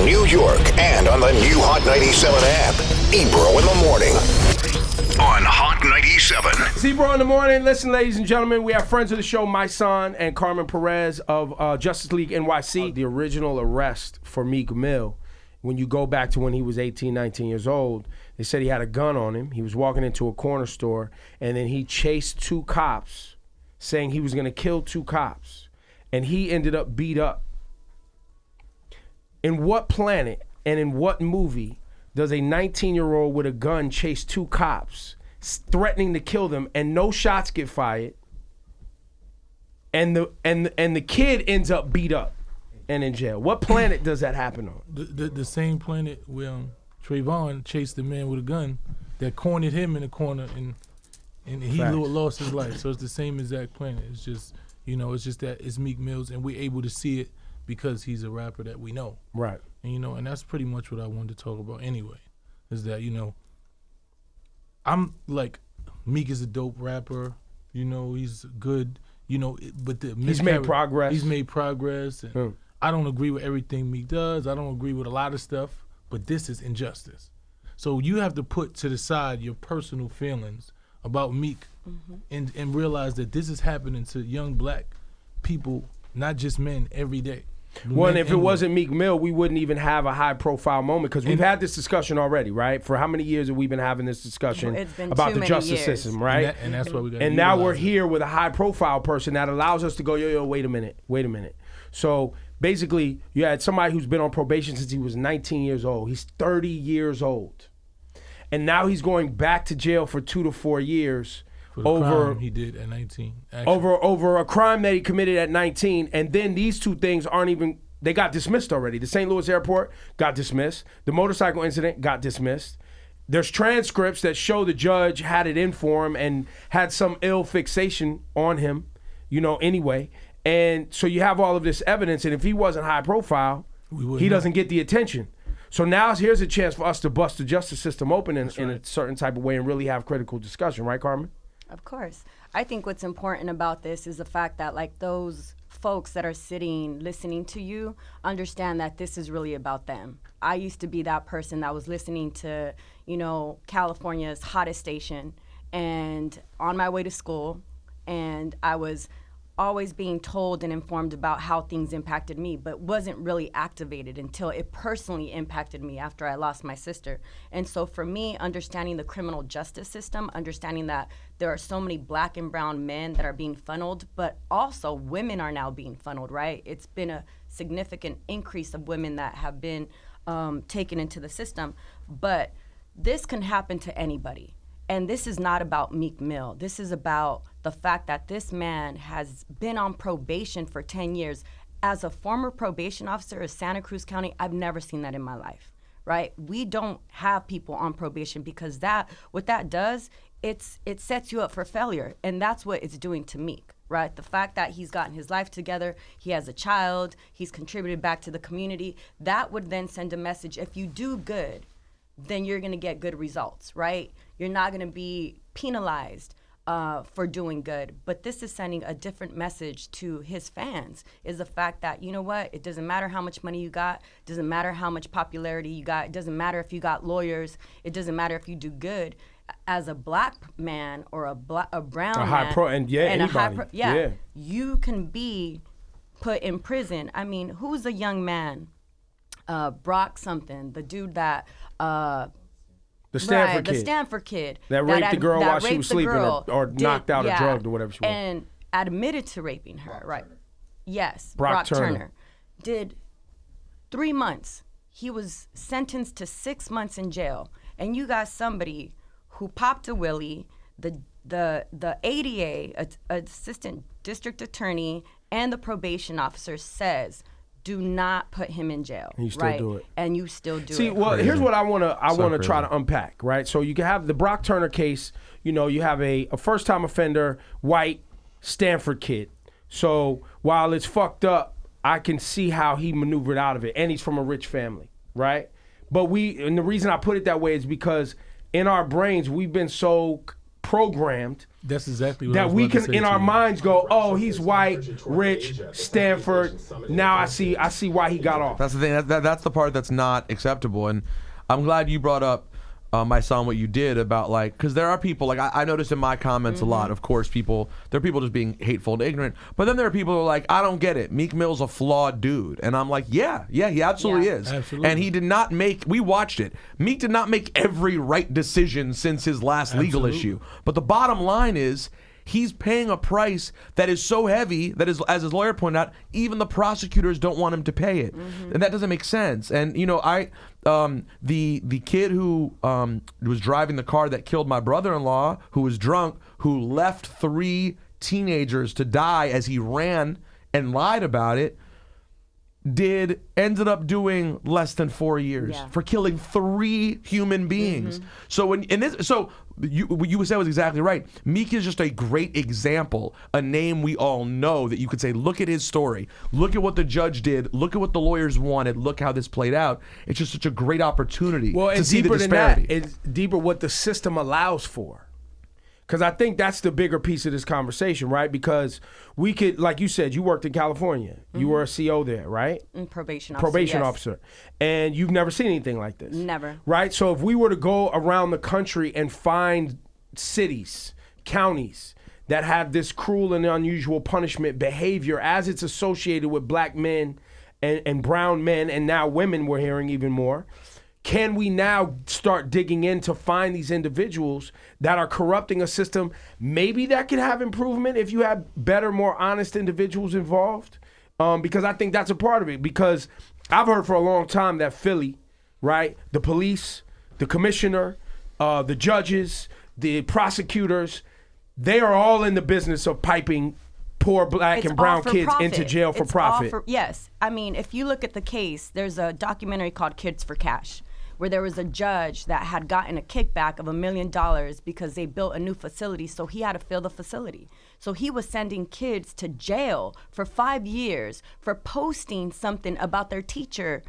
New York and on the new Hot 97 app. Ebro in the morning on Hot 97. Ebro in the morning. Listen, ladies and gentlemen, we have friends of the show, Mysonne and Carmen Perez of Justice League NYC. The original arrest for Meek Mill, when you go back to when he was 18, 19 years old, they said he had a gun on him. He was walking into a corner store, and then he chased two cops, saying he was going to kill two cops, and he ended up beat up. In what planet and in what movie does a 19-year-old with a gun chase two cops, threatening to kill them, and no shots get fired, and the kid ends up beat up and in jail? What planet does that happen on? The same planet where Trayvon chased the man with a gun that cornered him in the corner, and he lost his life. So it's the same exact planet. It's just, it's just that it's Meek Mills, and we're able to see it because he's a rapper that we know. Right. And, and that's pretty much what I wanted to talk about anyway, is that, I'm like, Meek is a dope rapper, he's good, but he's made progress. He's made progress, and I don't agree with everything Meek does. I don't agree with a lot of stuff, but this is injustice. So you have to put to the side your personal feelings about Meek and realize that this is happening to young black people, not just men, every day. Well, and if it wasn't Meek Mill, we wouldn't even have a high-profile moment, because we've had this discussion already, right? For how many years have we been having this discussion about the justice system, right? And that's what we got. And now we're here with a high-profile person that allows us to go, yo, wait a minute. So basically, you had somebody who's been on probation since he was 19 years old. He's 30 years old. And now he's going back to jail for 2 to 4 years. For the crime he did at 19. Over a crime that he committed at 19. And then these two things they got dismissed already. The St. Louis airport got dismissed. The motorcycle incident got dismissed. There's transcripts that show the judge had it in for him and had some ill fixation on him, anyway. And so you have all of this evidence, and if he wasn't high profile, he doesn't get the attention. So now here's a chance for us to bust the justice system open in a certain type of way and really have critical discussion, right, Carmen? Of course. I think what's important about this is the fact that, like, those folks that are sitting listening to you understand that this is really about them. I used to be that person that was listening to, California's hottest station, and on my way to school, and I was always being told and informed about how things impacted me, but wasn't really activated until it personally impacted me after I lost my sister. And so for me, understanding the criminal justice system, understanding that there are so many black and brown men that are being funneled, but also women are now being funneled, right? It's been a significant increase of women that have been taken into the system, but this can happen to anybody. And this is not about Meek Mill. This is about the fact that this man has been on probation for 10 years. As a former probation officer of Santa Cruz County, I've never seen that in my life, right? We don't have people on probation because what that does, it sets you up for failure. And that's what it's doing to Meek, right? The fact that he's gotten his life together, he has a child, he's contributed back to the community, that would then send a message. If you do good, then you're gonna get good results, right? You're not gonna be penalized for doing good. But this is sending a different message to his fans, is the fact that, you know what, it doesn't matter how much money you got, it doesn't matter how much popularity you got, it doesn't matter if you got lawyers, it doesn't matter if you do good. As a black man or a brown man, you can be put in prison. I mean, who's a young man, Brock something, the dude that the Stanford kid that raped the girl while she was sleeping, or knocked out or drugged or whatever she was, and admitted to raping her, right? Yes, Brock Turner did 3 months. He was sentenced to 6 months in jail, and you got somebody who popped a willie. The ADA, assistant district attorney, and the probation officer says, do not put him in jail. And you still do it. And you still do it. See, well, here's what I want to try to unpack, right? So you can have the Brock Turner case. You have a first-time offender, white Stanford kid. So while it's fucked up, I can see how he maneuvered out of it, and he's from a rich family, right? And the reason I put it that way is because in our brains, we've been so programmed. That's exactly what I That was we about to can, say in to our you. minds, go, oh, he's white, rich, Stanford. Now I see why he got off. That's the thing. That's the part that's not acceptable. And I'm glad you brought up, Mysonne, what you did about, like, because there are people, like, I noticed in my comments a lot, of course, there are people just being hateful and ignorant, but then there are people who are like, I don't get it. Meek Mill's a flawed dude. And I'm like, yeah, he absolutely is. Absolutely. And he did not we watched it. Meek did not make every right decision since his last legal issue. But the bottom line is, he's paying a price that is so heavy that, as his lawyer pointed out, even the prosecutors don't want him to pay it, and that doesn't make sense. And the kid who was driving the car that killed my brother-in-law, who was drunk, who left 3 teenagers to die as he ran and lied about it, ended up doing less than 4 years for killing 3 human beings. So you said was exactly right. Meek is just a great example, a name we all know that you could say, look at his story, look at what the judge did, look at what the lawyers wanted, look how this played out. It's just such a great opportunity to see the disparity. Than that, it's deeper what the system allows for. Because I think that's the bigger piece of this conversation, right? Because we could, like you said, you worked in California. You were a CO there, right? Probation officer. Probation officer. And you've never seen anything like this. Never. Right? So if we were to go around the country and find cities, counties that have this cruel and unusual punishment behavior as it's associated with black men and brown men, and now women we're hearing even more, can we now start digging in to find these individuals that are corrupting a system? Maybe that could have improvement if you have better, more honest individuals involved. Because I think that's a part of it. Because I've heard for a long time that Philly, right, the police, the commissioner, the judges, the prosecutors, they are all in the business of piping poor black and brown kids profit. into jail for profit. Yes. I mean, if you look at the case, there's a documentary called Kids for Cash, where there was a judge that had gotten a kickback of $1 million because they built a new facility, so he had to fill the facility. So he was sending kids to jail for 5 years for posting something about their teacher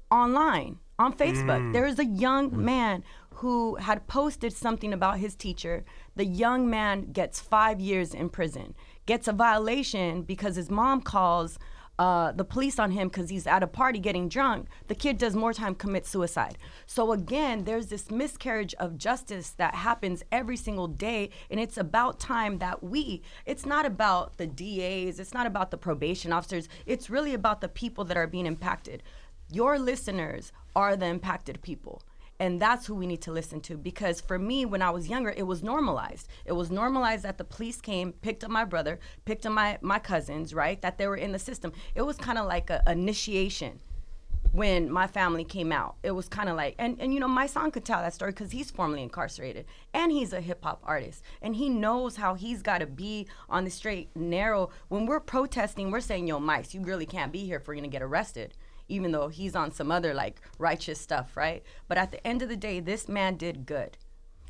online, on Facebook. There is a young man who had posted something about his teacher. The young man gets 5 years in prison, gets a violation because his mom calls the police on him because he's at a party getting drunk. The kid does more time, commits suicide. So again, there's this miscarriage of justice that happens every single day, and it's about time that it's not about the DAs, it's not about the probation officers, it's really about the people that are being impacted. Your listeners are the impacted people. And that's who we need to listen to. Because for me, when I was younger, it was normalized. It was normalized that the police came, picked up my brother, picked up my cousins, right? That they were in the system. It was kind of like an initiation when my family came out. It was kind of like, and Mysonne could tell that story because he's formerly incarcerated. And he's a hip hop artist. And he knows how he's got to be on the straight and narrow. When we're protesting, we're saying, yo, Mice, you really can't be here if we're going to get arrested, even though he's on some other like righteous stuff, right? But at the end of the day, this man did good.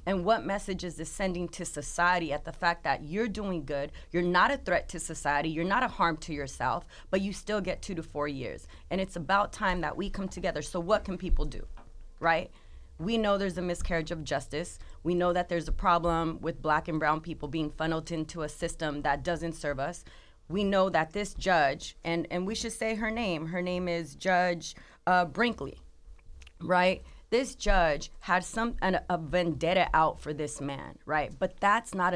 And what message is this sending to society at the fact that you're doing good, you're not a threat to society, you're not a harm to yourself, but you still get 2 to 4 years. And it's about time that we come together. So what can people do, right? We know there's a miscarriage of justice. We know that there's a problem with black and brown people being funneled into a system that doesn't serve us. We know that this judge, and we should say her name is Judge Brinkley, right? This judge had a vendetta out for this man, right? But that's not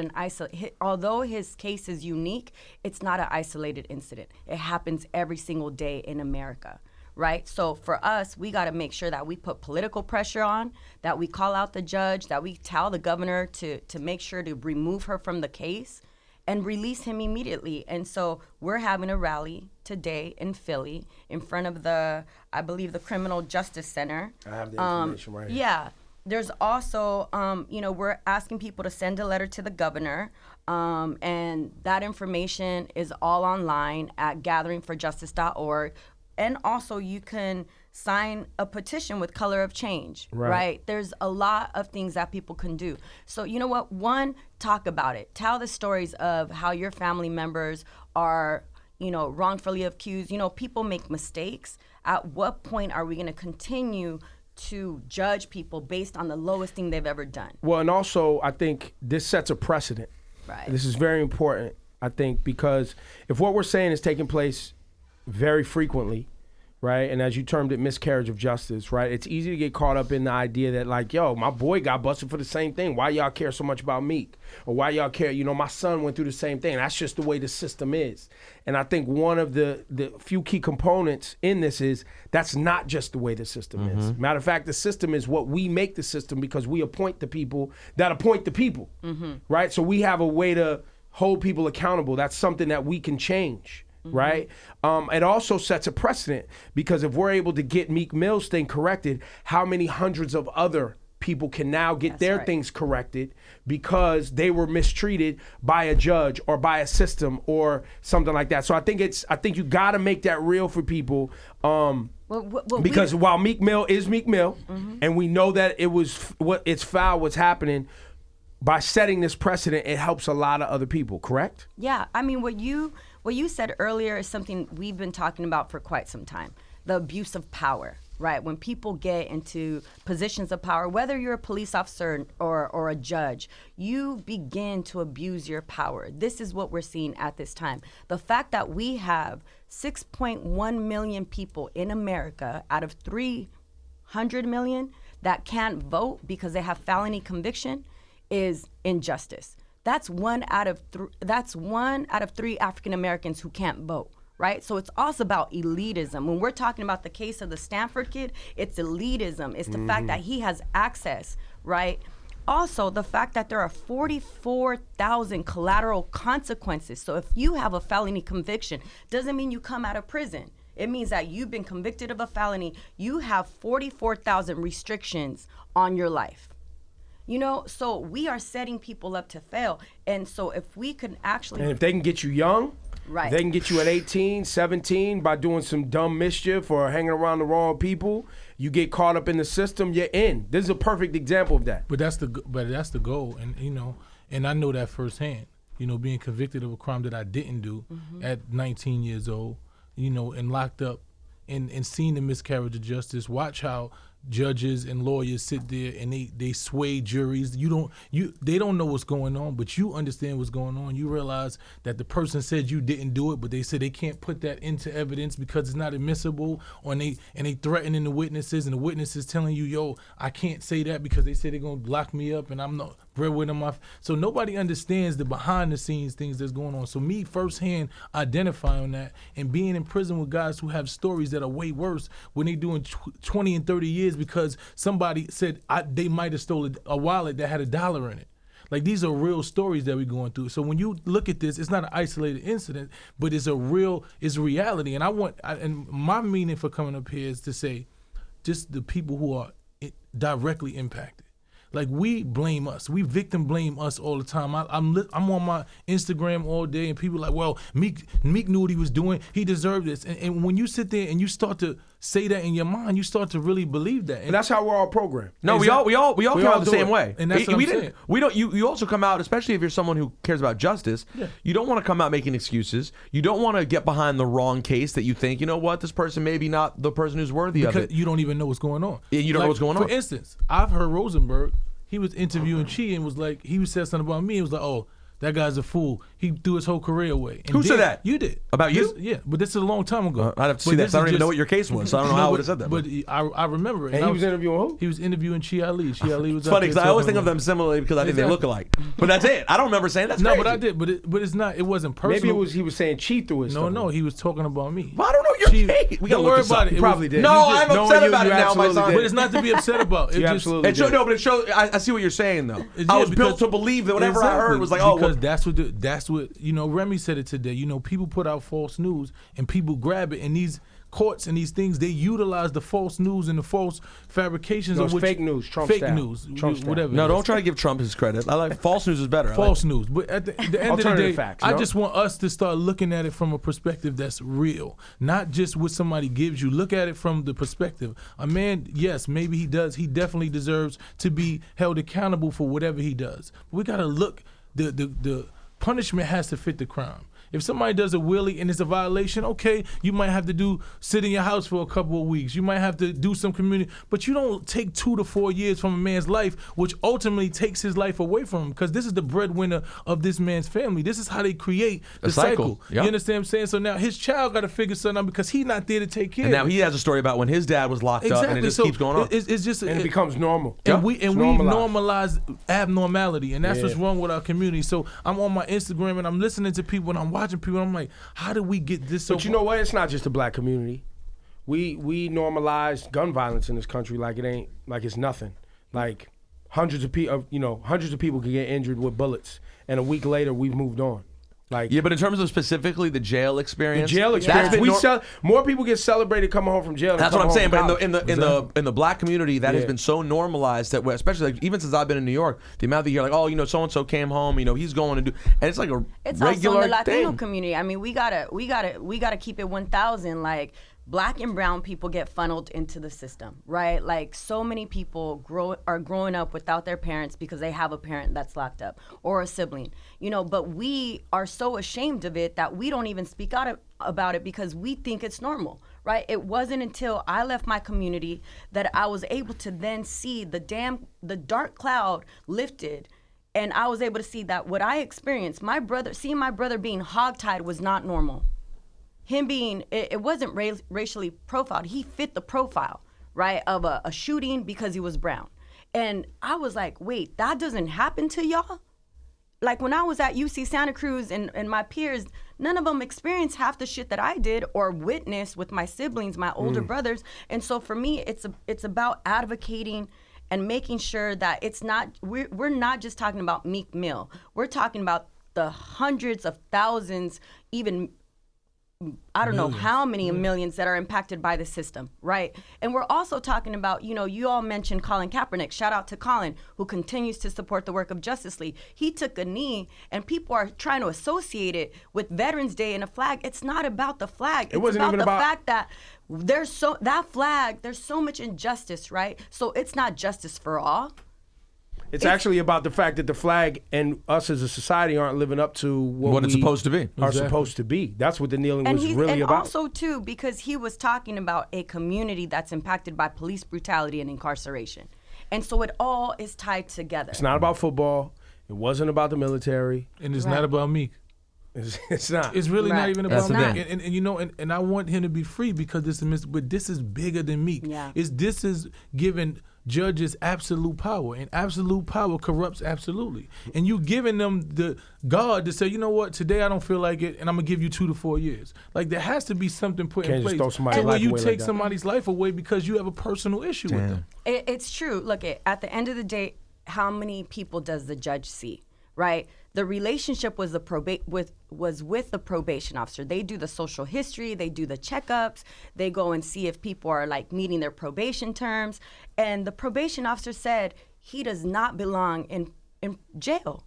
although his case is unique, it's not an isolated incident. It happens every single day in America, right? So for us, we got to make sure that we put political pressure on, that we call out the judge, that we tell the governor to make sure to remove her from the case and release him immediately. And so we're having a rally today in Philly in front of I believe the Criminal Justice Center. I have the information right here. Yeah. There's also, we're asking people to send a letter to the governor, and that information is all online at gatheringforjustice.org. And also you can sign a petition with Color of Change, right? There's a lot of things that people can do. So you know what? One, talk about it. Tell the stories of how your family members are, wrongfully accused. People make mistakes. At what point are we going to continue to judge people based on the lowest thing they've ever done. Well, and also I think this sets a precedent. Right. This is very important, I think, because if what we're saying is taking place very frequently, right, and as you termed it, miscarriage of justice, right, it's easy to get caught up in the idea that, like, yo, my boy got busted for the same thing. Why y'all care so much about Meek? Or why y'all care, my son went through the same thing. That's just the way the system is. And I think one of the few key components in this is that's not just the way the system is. Matter of fact, the system is what we make the system because we appoint the people that appoint the people, right? So we have a way to hold people accountable. That's something that we can change. Right? It also sets a precedent because if we're able to get Meek Mill's thing corrected, how many hundreds of other people can now get their things corrected because they were mistreated by a judge or by a system or something like that. So I think you got to make that real for people. Because while Meek Mill is Meek Mill, and we know that it's foul what's happening, by setting this precedent, it helps a lot of other people, correct? Yeah, I mean, what you said earlier is something we've been talking about for quite some time. The abuse of power, right? When people get into positions of power, whether you're a police officer or a judge, you begin to abuse your power. This is what we're seeing at this time. The fact that we have 6.1 million people in America out of 300 million that can't vote because they have felony conviction is injustice. That's one out of three African Americans who can't vote, right? So it's also about elitism. When we're talking about the case of the Stanford kid, it's elitism. It's the fact that he has access, right? Also, the fact that there are 44,000 collateral consequences. So if you have a felony conviction, doesn't mean you come out of prison. It means that you've been convicted of a felony. You have 44,000 restrictions on your life. So we are setting people up to fail. And so if we can actually... And if they can get you young, right, they can get you at 18, 17 by doing some dumb mischief or hanging around the wrong people. You get caught up in the system, you're in. This is a perfect example of that. But that's the goal. And, and I know that firsthand, being convicted of a crime that I didn't do at 19 years old, and locked up and seeing the miscarriage of justice, watch how judges and lawyers sit there and they sway juries. They don't know what's going on, but you understand what's going on. You realize that the person said you didn't do it, but they said they can't put that into evidence because it's not admissible, and they threatening the witnesses, and the witnesses telling you, yo, I can't say that because they say they're gonna lock me up and I'm not breadwinner my. So nobody understands the behind the scenes things that's going on. So me firsthand identifying that and being in prison with guys who have stories that are way worse when they doing 20 and 30 years because somebody said they might have stolen a wallet that had $1 in it. Like, these are real stories that we're going through. So when you look at this, it's not an isolated incident, but it's reality. And my meaning for coming up here is to say, just the people who are directly impacted. Like, we blame us. We victim blame us all the time. I'm on my Instagram all day, and people are like, well, Meek knew what he was doing. He deserved this. And when you sit there and you start to say that in your mind, you start to really believe that. And that's how we're all programmed. No, we all come out the same way. And that's what I'm saying. We don't. You also come out, especially if you're someone who cares about justice. Yeah. You don't want to come out making excuses. You don't want to get behind the wrong case that you think, you know what, this person maybe not the person who's worthy of it. Because you don't even know what's going on. You don't know what's going on. For instance, I've heard Rosenberg. He was interviewing Chi and was like, he said something about me. He was like, oh, that guy's a fool. He threw his whole career away. And who said that? You did. About you? Yeah, but this is a long time ago. I'd have to see that. I don't even know what your case was, so I don't know how I would have said that. But I remember it. And he was interviewing who? He was interviewing Chi Ali. Chi Ali was. It's funny because I always think of them similarly because I think they look alike. But that's it. I don't remember saying that's crazy. No, but I did. But it's not. It wasn't personal. Maybe he was saying Chi through his stuff. No, he was talking about me. Well, I don't know your case. We gotta don't worry look this up. about it. You probably did. No, I'm upset about it now, my son. But it's not to be upset about. You absolutely did. No, but it shows. I see what you're saying though. I was built to believe that whatever I heard was like, oh, because that's what Remy said it today. People put out false news and people grab it, and these courts and these things, they utilize the false news and the false fabrications of fake news, Trump fake style. news, Trump whatever. No, don't try to give Trump his credit. I like false news is better. False news, but at the end of the day, facts, I just want us to start looking at it from a perspective that's real, not just what somebody gives you. Look at it from the perspective. A man, yes, maybe he definitely deserves to be held accountable for whatever he does. But we gotta look. The punishment has to fit the crime. If somebody does a wheelie and it's a violation, okay, you might have to sit in your house for a couple of weeks. You might have to do some community, but you don't take 2 to 4 years from a man's life, which ultimately takes his life away from him, because this is the breadwinner of this man's family. This is how they create the cycle. Yep. You understand what I'm saying? So now his child got to figure something out because he's not there to take care And of now he has a story about when his dad was locked up, and it just keeps going on. It's just, And it becomes normal. And we normalized. normalize abnormality, and that's what's wrong with our community. So I'm on my Instagram and I'm listening to people and I'm watching people and I'm like, how did we get this so But you know what? It's not just the black community. We normalize gun violence in this country like it's nothing. Like hundreds of people can get injured with bullets, and a week later we've moved on. Like, yeah, but in terms of specifically the jail experience, more people get celebrated coming home from jail. That's what I'm saying. But in the black community, that has been so normalized that, especially like, even since I've been in New York, the amount that you hear like, oh, so and so came home, he's going to do, and it's like a regular also in the Latino thing. community. I mean, we gotta keep it 1,000. Like, black and brown people get funneled into the system, right? Like, so many people are growing up without their parents because they have a parent that's locked up or a sibling, but we are so ashamed of it that we don't even speak out about it because we think it's normal, right? It wasn't until I left my community that I was able to then see the dark cloud lifted, and I was able to see that what I experienced, seeing my brother being hogtied was not normal. Him being, it wasn't racially profiled. He fit the profile, right, of a shooting because he was brown. And I was like, wait, that doesn't happen to y'all? Like, when I was at UC Santa Cruz and my peers, none of them experienced half the shit that I did or witnessed with my siblings, my older brothers. And so for me, it's about advocating and making sure that it's not, we're not just talking about Meek Mill. We're talking about the hundreds of thousands, even I don't know how many millions that are impacted by the system, right? And we're also talking about, you all mentioned Colin Kaepernick. Shout out to Colin, who continues to support the work of Justice League. He took a knee, and people are trying to associate it with Veterans Day and a flag. It's not about the flag. It's about the fact that there's so much injustice, right? So it's not justice for all. It's actually about the fact that the flag and us as a society aren't living up to what it's supposed to be. Supposed to be. That's what the kneeling was really about. And also, too, because he was talking about a community that's impacted by police brutality and incarceration. And so it all is tied together. It's not about football. It wasn't about the military. And it's not about Meek. It's not. It's really not even about Meek. And I want him to be free because this is bigger than Meek. Yeah. This is giving judges absolute power, and absolute power corrupts absolutely. And you giving them the guard to say, you know what, today I don't feel like it, and I'm gonna give you 2 to 4 years. Like, there has to be something put in place. And when you take somebody's life away because you have a personal issue with them. It's true. Look, at the end of the day, how many people does the judge see, right? The relationship was with the probation officer. They do the social history, they do the checkups, they go and see if people are like meeting their probation terms. And the probation officer said he does not belong in jail.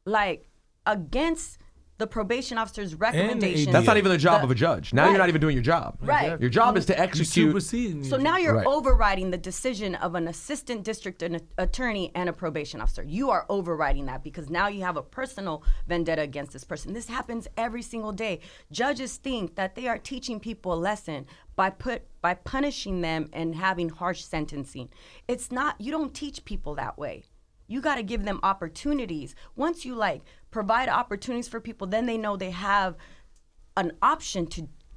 Like, against the probation officer's recommendations. That's not even the job of a judge. Now you're not even doing your job. Right. Your job is to execute. So now you're overriding the decision of an assistant district attorney and a probation officer. You are overriding that because now you have a personal vendetta against this person. This happens every single day. Judges think that they are teaching people a lesson by punishing them and having harsh sentencing. It's not. You don't teach people that way. You got to give them opportunities. Once you provide opportunities for people, then they know they have an option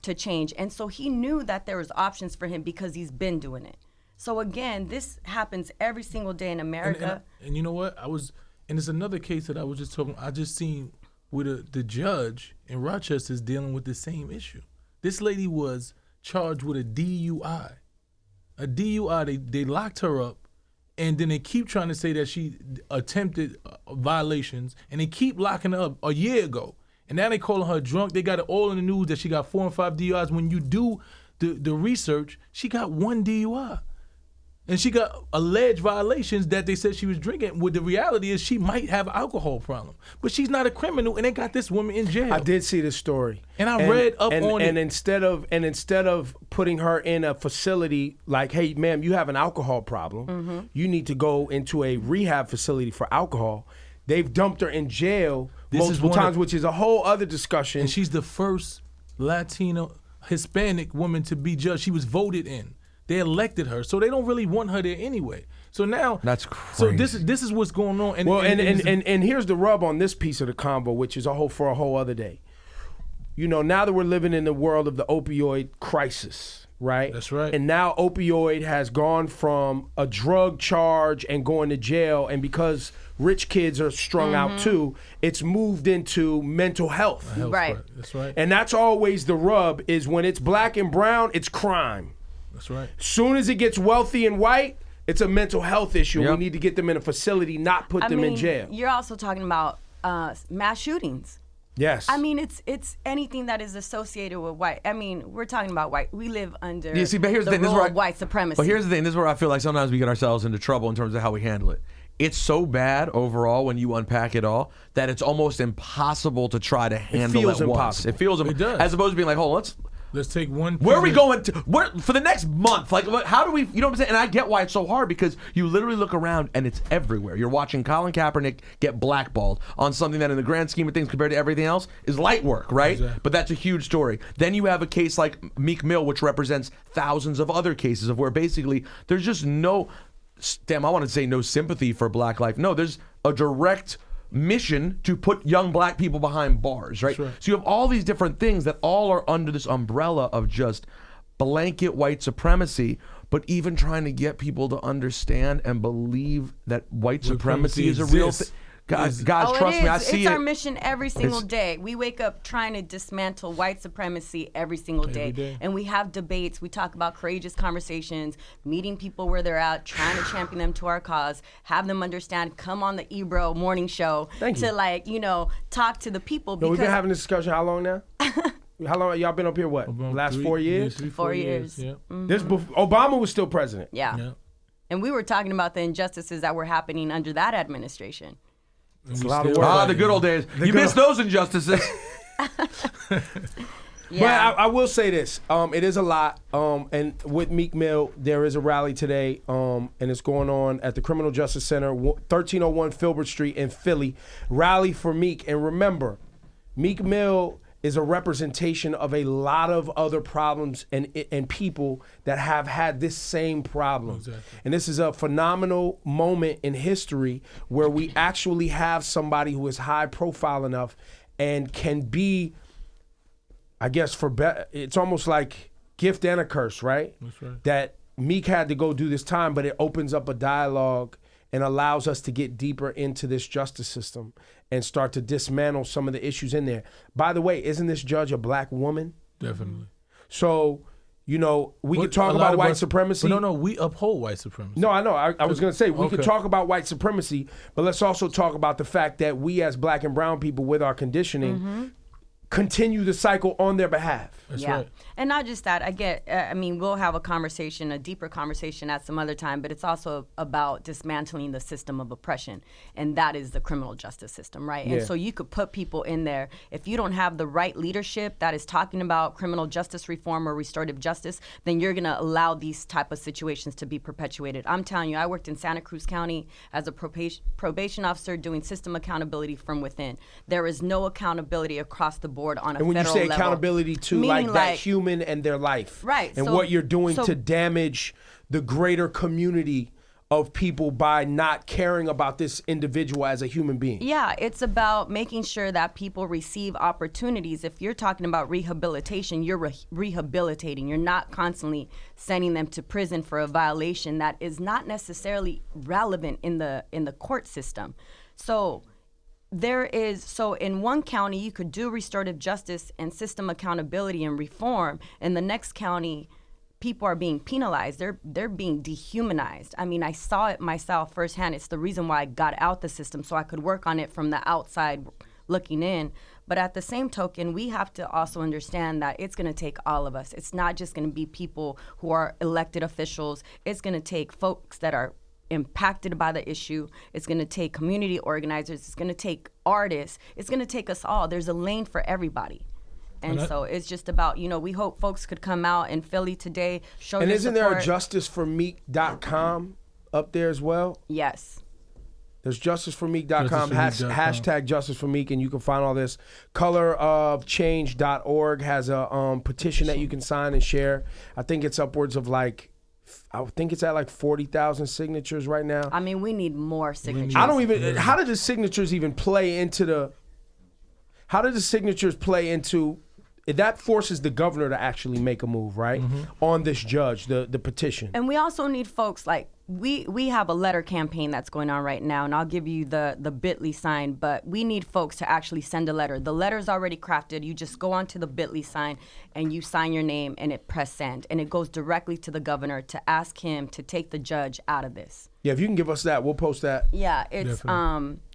to change. And so he knew that there was options for him because he's been doing it. So again, this happens every single day in America. And you know what? And it's another case that I just seen with the judge in Rochester is dealing with the same issue. This lady was charged with a DUI. A DUI, they locked her up. And then they keep trying to say that she attempted violations, and they keep locking her up a year ago. And now they calling her drunk. They got it all in the news that she got 4 and 5 DUIs. When you do the research, she got 1 DUI. And she got alleged violations that they said she was drinking. Well, the reality is she might have an alcohol problem. But she's not a criminal, and they got this woman in jail. I did see this story. And I read up on it. And instead of putting her in a facility like, hey, ma'am, you have an alcohol problem, you need to go into a rehab facility for alcohol, They've dumped her in jail This is multiple one of- times, which is a whole other discussion. And she's the first Latino Hispanic woman to be judged. She was voted in. They elected her, so they don't really want her there anyway. So now That's So crazy. this is what's going on. And here's the rub on this piece of the combo, which is for a whole other day. You know, now that we're living in the world of the opioid crisis, right? That's right. And now opioid has gone from a drug charge and going to jail, and because rich kids are strung out too, it's moved into mental health. Right. That's right. And that's always the rub, is when it's black and brown, it's crime. That's right. Soon as it gets wealthy and white, it's a mental health issue. Yep. We need to get them in a facility, not put them in jail. You're also talking about mass shootings. Yes. I mean, it's anything that is associated with white. I mean, we're talking about white. We live under Yeah, see, but here's the thing. This is rule where of white supremacy. But here's the thing. This is where I feel like sometimes we get ourselves into trouble in terms of how we handle it. It's so bad overall when you unpack it all that it's almost impossible to try to handle feels at once. impossible. It feels It does. as opposed to being like, hold on, Let's take one. where are we president- going to? Where for the next month? Like, how do we? You know what I'm saying? And I get why it's so hard, because you literally look around and it's everywhere. You're watching Colin Kaepernick get blackballed on something that, in the grand scheme of things, compared to everything else, is light work, right? Exactly. But that's a huge story. Then you have a case like Meek Mill, which represents thousands of other cases of where basically there's just no. Damn, I want to say no sympathy for black life. No, there's a direct mission to put young black people behind bars, right? That's right. So you have all these different things that all are under this umbrella of just blanket white supremacy, but even trying to get people to understand and believe that white supremacy is a real thing. exists. Guys, Oh, trust it me, I is. see It's it. our mission every single It's- day. We wake up trying to dismantle white supremacy every single day. day. And we have debates. We talk about courageous conversations, meeting people where they're at, trying to champion them to our cause, have them understand, come on the Ebro morning show Thank you. to talk to the people. No, Because we've been having this discussion how long now? How long y'all been up here? What? About Last 4 years? 4 years. Yeah. This Obama was still president. yeah. Yeah. And we were talking about the injustices that were happening under that administration. It's a lot of still- work. The good old days. You good missed those injustices. Yeah. But I will say this: it is a lot. And with Meek Mill, there is a rally today, and it's going on at the Criminal Justice Center, 1301 Filbert Street in Philly. Rally for Meek, and remember, Meek Mill is a representation of a lot of other problems and people that have had this same problem. Exactly. And this is a phenomenal moment in history where we actually have somebody who is high profile enough and can be, I guess, it's almost like gift and a curse, right? That's right. That Meek had to go do this time, but it opens up a dialogue and allows us to get deeper into this justice system and start to dismantle some of the issues in there. By the way, isn't this judge a black woman? Definitely. So, we But could talk a lot about of white us- supremacy. But no, we uphold white supremacy. No, I know. I was going to say, we could Okay. talk about white supremacy, but let's also talk about the fact that we as black and brown people with our conditioning continue the cycle on their behalf. That's yeah. right. And not just that. We'll have a conversation, a deeper conversation at some other time, but it's also about dismantling the system of oppression. And that is the criminal justice system, right? Yeah. And so you could put people in there. If you don't have the right leadership that is talking about criminal justice reform or restorative justice, then you're going to allow these type of situations to be perpetuated. I'm telling you, I worked in Santa Cruz County as a probation officer doing system accountability from within. There is no accountability across the board on a And when you federal say level. accountability to Meaning like that human and their life. Right, And so- what you're doing so- to damage the greater community of people by not caring about this individual as a human being. Yeah, it's about making sure that people receive opportunities. If you're talking about rehabilitation, you're rehabilitating. You're not constantly sending them to prison for a violation that is not necessarily relevant in the court system. So in one county you could do restorative justice and system accountability and reform. In the next county, people are being penalized. They're being dehumanized. I mean, I saw it myself firsthand. It's the reason why I got out the system, so I could work on it from the outside looking in. But at the same token, we have to also understand that it's going to take all of us. It's not just going to be people who are elected officials. It's going to take folks that are impacted by the issue. It's going to take community organizers. It's going to take artists. It's going to take us all. There's a lane for everybody. And so it's just about, we hope folks could come out in Philly today, show And their isn't there a support. justiceformeek.com up there as well? Yes. There's justiceformeek.com, Justiceformeek.com. hashtag justiceformeek, and you can find all this. Colorofchange.org has a petition that you can sign and share. I think it's upwards of I think it's at like 40,000 signatures right now. I mean, we need more signatures. I don't even, how did the signatures even play into that forces the governor to actually make a move, right? On this judge, the petition. And we also need folks like, we have a letter campaign that's going on right now, and I'll give you the bit.ly sign, but we need folks to actually send a letter. The letter's already crafted. You just go onto the bit.ly sign and you sign your name and it press send. And it goes directly to the governor to ask him to take the judge out of this. Yeah, if you can give us that, we'll post that. Yeah, it's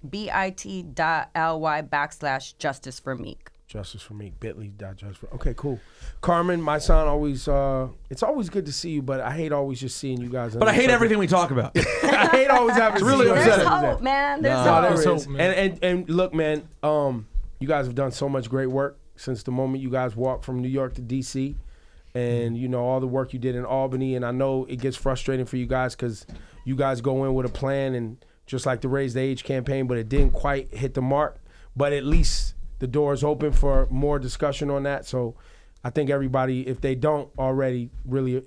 bit.ly/justice for Meek. Justice for Meek, bit.ly.justice for. Okay, cool. Carmen, my son, always. It's always good to see you, but I hate always just seeing you guys. But I hate everything we talk about. I hate always having. It's really upsetting. There's hope, man. There's hope. There is. hope, man. And look, man. You guys have done so much great work since the moment you guys walked from New York to DC, and you know all the work you did in Albany. And I know it gets frustrating for you guys because you guys go in with a plan and just like the Raise the Age campaign, but it didn't quite hit the mark. But at least the door is open for more discussion on that. So I think everybody, if they don't already, really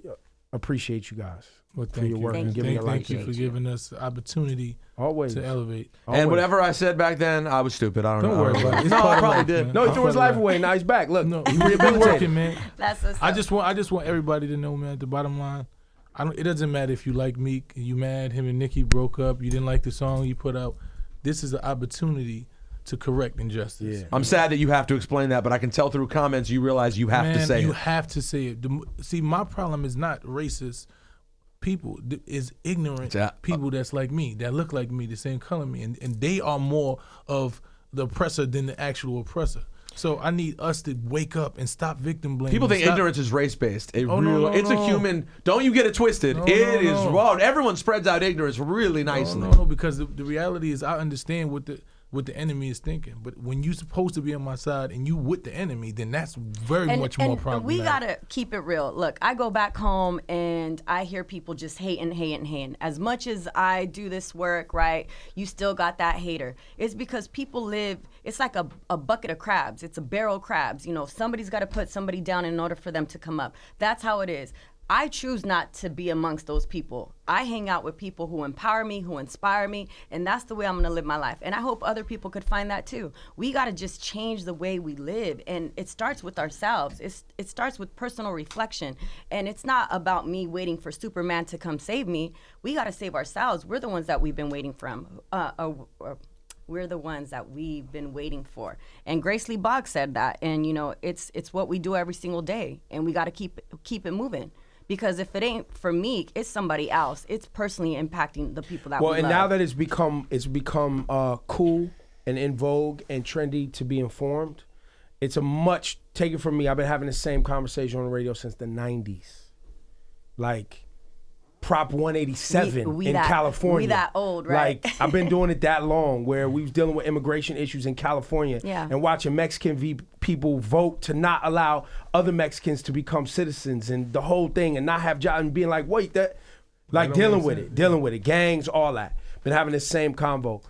appreciate you guys for your work and giving your life. Thank you for giving us the opportunity to elevate. And whatever I said back then, I was stupid. I don't know. Don't worry about it. No, I probably did. No, he threw his life away. Now he's back. Look, No, he we've been rehabilitated. working, man. That's what's I up. just want everybody to know, man. At the bottom line, it doesn't matter if you like Meek, you mad him and Nicki broke up, you didn't like the song you put out. This is an opportunity to correct injustice. Yeah. I'm sad that you have to explain that, but I can tell through comments you realize you have to say you it. have to say it. See, my problem is not racist people. Is ignorant people that's like me, that look like me, the same color me, and they are more of the oppressor than the actual oppressor. So I need us to wake up and stop victim blaming. People think ignorance is race-based. No, it's a human. Don't you get it twisted. It is wrong. Everyone spreads out ignorance really nicely. No, because the reality is I understand what the enemy is thinking. But when you're supposed to be on my side and you with the enemy, then that's very much more problematic. We got to keep it real. Look, I go back home and I hear people just hating. As much as I do this work, right, you still got that hater. It's because people live, it's like a bucket of crabs. It's a barrel of crabs. You know, somebody's got to put somebody down in order for them to come up. That's how it is. I choose not to be amongst those people. I hang out with people who empower me, who inspire me, and that's the way I'm gonna live my life. And I hope other people could find that too. We gotta just change the way we live, and it starts with ourselves. It starts with personal reflection, and it's not about me waiting for Superman to come save me. We gotta save ourselves. We're the ones that we've been waiting from. We're the ones that we've been waiting for. And Grace Lee Boggs said that, and you know, it's what we do every single day, and we gotta keep it moving. Because if it ain't for Meek, it's somebody else. It's personally impacting the people that we love. Well, and now that it's become cool and in vogue and trendy to be informed, it's a much, take it from me, I've been having the same conversation on the radio since the 90s. Like Prop 187 in California. We that old, right? Like, I've been doing it that long, where we was dealing with immigration issues in California and watching Mexican people vote to not allow other Mexicans to become citizens and the whole thing and not have jobs and being like, wait, that, like dealing with it, gangs, all that. Been having the same convo.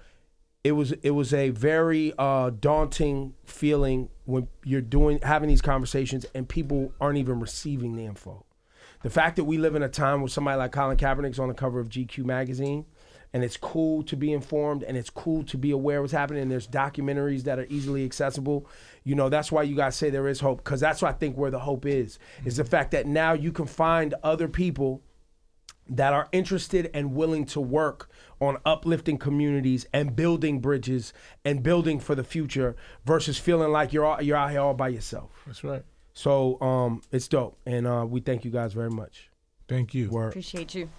It was a very daunting feeling when you're having these conversations and people aren't even receiving the info. The fact that we live in a time where somebody like Colin Kaepernick's on the cover of GQ magazine, and it's cool to be informed and it's cool to be aware of what's happening, and there's documentaries that are easily accessible. You know, that's why you guys say there is hope, because that's what I think where the hope is the fact that now you can find other people that are interested and willing to work on uplifting communities and building bridges and building for the future versus feeling like you're out here all by yourself. That's right. So it's dope, and we thank you guys very much. Thank you. Word. Appreciate you.